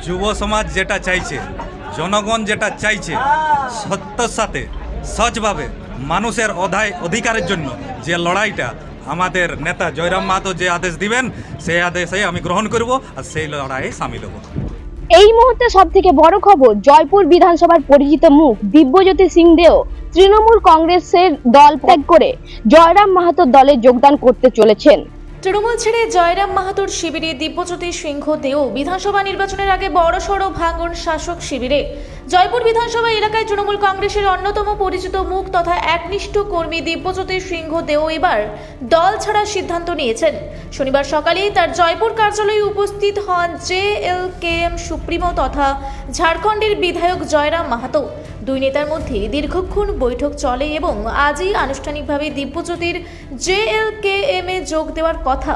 যুব সমাজ যেটা চাইছে, জনগণ যেটা চাইছে, সত্যের সাথে সচভাবে মানুষের অধিকারের জন্য যে লড়াইটা আমাদের নেতা জয়রাম মাহাতো যে আদেশ দিবেন, সেই আদেশে আমি গ্রহণ করব আর সেই লড়াইয়ে সামিল হব। এই মুহূর্তে সব থেকে বড় খবর, জয়পুর বিধানসভার পরিচিত মুখ দিব্যজ্যোতি সিং দেও তৃণমূল কংগ্রেসের দল ত্যাগ করে জয়রাম মাহাতোর দলে যোগদান করতে চলেছেন। তৃণমূল ছেড়ে জয়রাম মাহাতোর শিবিরে দিব্যজ্যোতি সিংহ দেও বিধানসভা নির্বাচনের আগে বড়সড় ভাঙন শাসক শিবিরে। জয়পুর বিধানসভা এলাকায় তৃণমূল কংগ্রেসের অন্যতম পরিচিত মুখ তথা একনিষ্ঠ কর্মী দিব্যজ্যোতি সিংহ দেও এবার দল ছাড়ার সিদ্ধান্ত নিয়েছেন। শনিবার সকালেই তার জয়পুর কার্যালয়ে উপস্থিত হন JLKM সুপ্রিমো তথা ঝাড়খণ্ডের বিধায়ক জয়রাম মাহাতো। দুই নেতার মধ্যে দীর্ঘক্ষণ বৈঠক চলে এবং আজই আনুষ্ঠানিকভাবে দিব্যজ্যোতির JLKM এ যোগ দেওয়ার কথা।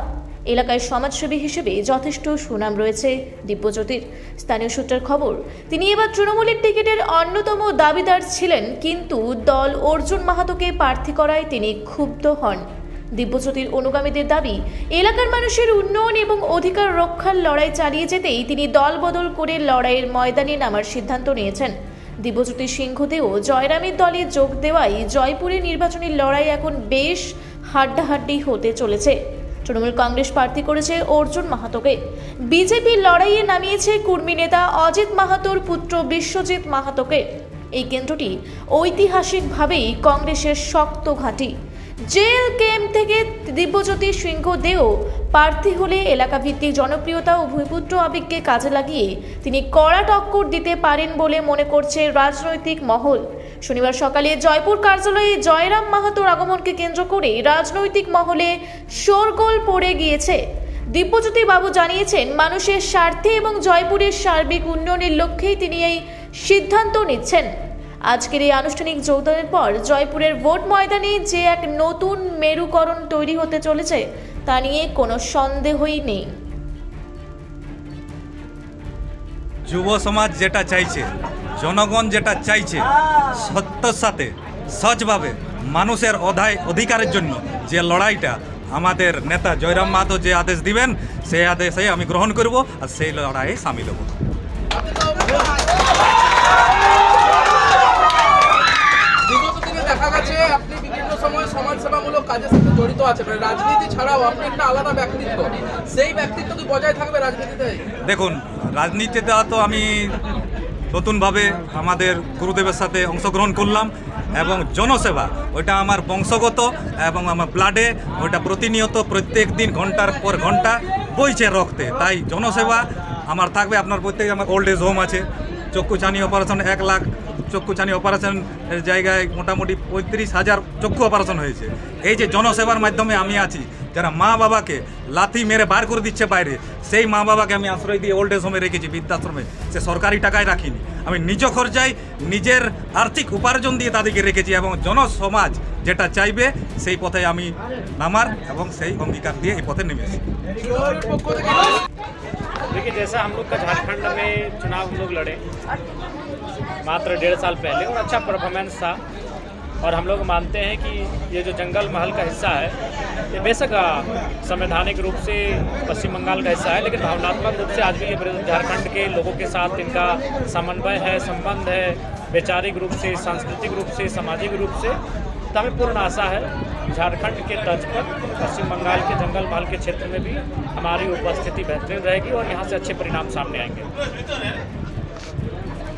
এলাকায় সমাজসেবী হিসেবে যথেষ্ট সুনাম রয়েছে দিব্যজ্যোতির। স্থানীয় সূত্রের খবর, তিনি এবার তৃণমূলের টিকিটের অন্যতম দাবিদার ছিলেন, কিন্তু দল অর্জুন মাহাতোকে প্রার্থী করায় তিনি ক্ষুব্ধ হন। দিব্যজ্যোতির অনুগামীদের দাবি, এলাকার মানুষের উন্নয়ন এবং অধিকার রক্ষার লড়াই চালিয়ে যেতেই তিনি দল বদল করে লড়াইয়ের ময়দানে নামার সিদ্ধান্ত নিয়েছেন। দিব্যজ্যোতি সিংহ দেও জয়রামের দলে যোগ দেওয়ায় জয়পুরে নির্বাচনী লড়াই এখন বেশ হাড্ডাহাড্ডি হতে চলেছে। তৃণমূল কংগ্রেস প্রার্থী করেছে অর্জুন মাহাতোকে, বিজেপি লড়াইয়ে নামিয়েছে কুর্মী নেতা অজিত মাহাতোর পুত্র বিশ্বজিৎ মাহাতোকে। এই কেন্দ্রটি ঐতিহাসিকভাবেই কংগ্রেসের শক্ত ঘাঁটি। JLKM থেকে দিব্যজ্যোতি সিংহ দেও প্রার্থী হলে এলাকা ভিত্তিক জনপ্রিয়তা ও ভূমিপুত্র আবেগকে কাজে লাগিয়ে তিনি কড়া টক্কর দিতে পারেন বলে মনে করছে রাজনৈতিক মহল। শনিবার সকালে জয়পুর কার্যালয়ে জয়রাম মাহাতোর আগমনকে কেন্দ্র করে রাজনৈতিক মহলে শোরগোল পড়ে গিয়েছে। দিব্যজ্যোতি বাবু জানিয়েছেন, মানুষের স্বার্থে এবং জয়পুরের সার্বিক উন্নয়নের লক্ষ্যেই তিনি এই সিদ্ধান্ত নিচ্ছেন। আজকের এই আনুষ্ঠানিক যোগদানের পর জয়পুরের ভোট ময়দানে যে এক নতুন মেরুকরণ তৈরি হতে চলেছে তা নিয়ে কোনো সন্দেহই নেই। যুব সমাজ যেটা চাইছে, জনগণ যেটা চাইছে, সত্যের সাথে সচভাবে মানুষের অধিকারের জন্য যে লড়াইটা আমাদের নেতা জয়রাম মাহাতো যে আদেশ দিবেন, সেই আদেশে আমি গ্রহণ করব আর সেই লড়াইয়ে সামিল হব। দেখা গেছে আপনি বিভিন্ন সময় সমাজসেবামূলক কাজের সাথে জড়িত আছেন, রাজনীতি ছাড়াও আপনি একটা আলাদা ব্যক্তিত্ব, সেই ব্যক্তিত্ব কি বজায় থাকবে রাজনীতিতে? দেখুন, রাজনীতিতে তো আমি নতুনভাবে আমাদের গুরুদেবের সাথে অংশগ্রহণ করলাম এবং জনসেবা ওইটা আমার বংশগত এবং আমার ব্লাডে, ওইটা প্রতিনিয়ত প্রত্যেক দিন ঘন্টার পর ঘন্টা বইছে রক্তে। তাই জনসেবা আমার থাকবে। আপনার প্রত্যেক আমার ওল্ড এজ হোম আছে, চক্ষুচানি অপারেশন 1 লাখ চক্ষুচানি অপারেশনের জায়গায় মোটামুটি 35,000 চক্ষু অপারেশন হয়েছে। এই যে জনসেবার মাধ্যমে আমি আছি, যারা মা বাবাকে লাথি মেরে বার করে দিচ্ছে বাইরে, সেই মা বাবাকে আমি আশ্রয় দিয়ে ওল্ড এজ হোমে রেখেছি, বৃদ্ধাশ্রমে। সে সরকারি টাকায় রাখিনি, আমি নিজ খরচায় নিজের আর্থিক উপার্জন দিয়ে তাদেরকে রেখেছি এবং জনসমাজ যেটা চাইবে সেই পথে আমি নামার এবং সেই অঙ্গীকার দিয়ে এই পথে নেমেছি। देखिए, जैसा हम लोग का झारखंड में चुनाव हम लोग लड़े मात्र 1.5 साल पहले और अच्छा परफॉर्मेंस था, और हम लोग मानते हैं कि ये जो जंगल महल का हिस्सा है, ये बेशक संवैधानिक रूप से पश्चिम बंगाल का हिस्सा है, लेकिन भावनात्मक रूप से आज भी ये झारखंड के लोगों के साथ इनका समन्वय है, संबंध है, वैचारिक रूप से, सांस्कृतिक रूप से, सामाजिक रूप से। तो हमें पूर्ण आशा है झारखंड के तर्ज पर पश्चिम बंगाल के जंगल महल के क्षेत्र में भी हमारी उपस्थिति बेहतरीन रहेगी और यहाँ से अच्छे परिणाम सामने आएंगे।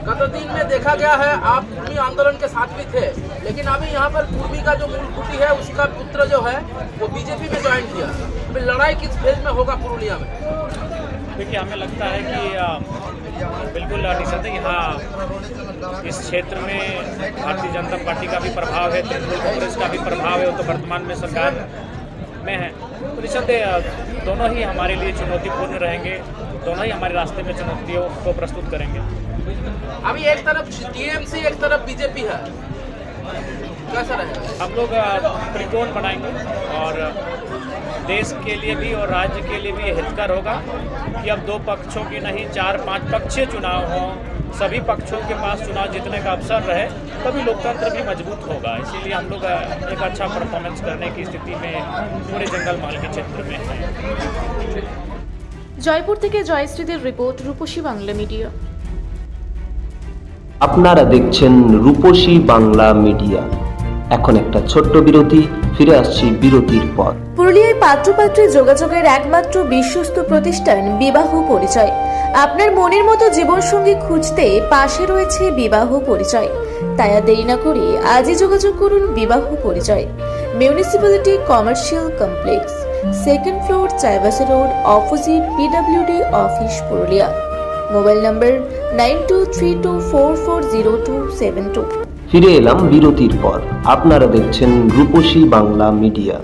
गत दिन में देखा गया है आप कुर्मी आंदोलन के साथ भी थे, लेकिन अभी यहाँ पर कुर्मी का जो मूल कुटी है उसका पुत्र जो है वो बीजेपी में ज्वाइन किया। अभी लड़ाई किस फेज में होगा पुरुलिया में? देखिए, हमें लगता है कि बिल्कुल निसंदेह यहाँ इस क्षेत्र में भारतीय जनता पार्टी का भी प्रभाव है, तृणमूल कांग्रेस का भी प्रभाव है, वो तो वर्तमान में सरकार में है। तो निसंदेह दोनों ही हमारे लिए चुनौतीपूर्ण रहेंगे, दोनों ही हमारे रास्ते में चुनौतियों को प्रस्तुत करेंगे। अभी एक तरफ TMC एक तरफ बीजेपी है, कैसा रहेगा? हम लोग त्रिकोण बनाएंगे और देश के लिए भी और राज्य के लिए भी ये हितकर होगा कि अब 2 पक्षों की नहीं 4-5 पक्षीय चुनाव हों, सभी पक्षों के पास चुनाव जीतने का अवसर रहे, तभी लोकतंत्र भी मजबूत होगा। इसीलिए हम लोग एक अच्छा परफॉर्मेंस करने की स्थिति में पूरे जंगल महल के क्षेत्र में हैं। জয়পুর থেকে জয়শ্রীদের রিপোর্ট, রূপসী বাংলা মিডিয়া। আপনারা দেখছেন রূপসী বাংলা মিডিয়া। এখন একটা ছোট্ট বিরতি, ফিরে আসছি বিরতির পর। পুরুলিয়ায় পাত্রপাত্রী যোগাযোগের একমাত্র বিশ্বস্ত প্রতিষ্ঠান বিবাহ পরিচয়। আপনার মনের মতো জীবনসঙ্গী খুঁজতে পাশে রয়েছে বিবাহ পরিচয়। তাই আর দেরি না করে আজই যোগাযোগ করুন বিবাহ পরিচয়। Municipality commercial complex, 2nd floor, Chaibasa road, opposite PWD office, Purulia. Mobile নম্বর 9232440272। ফিরে এলাম বিরতির পর। আপনারা দেখছেন রূপসী বাংলা মিডিয়া।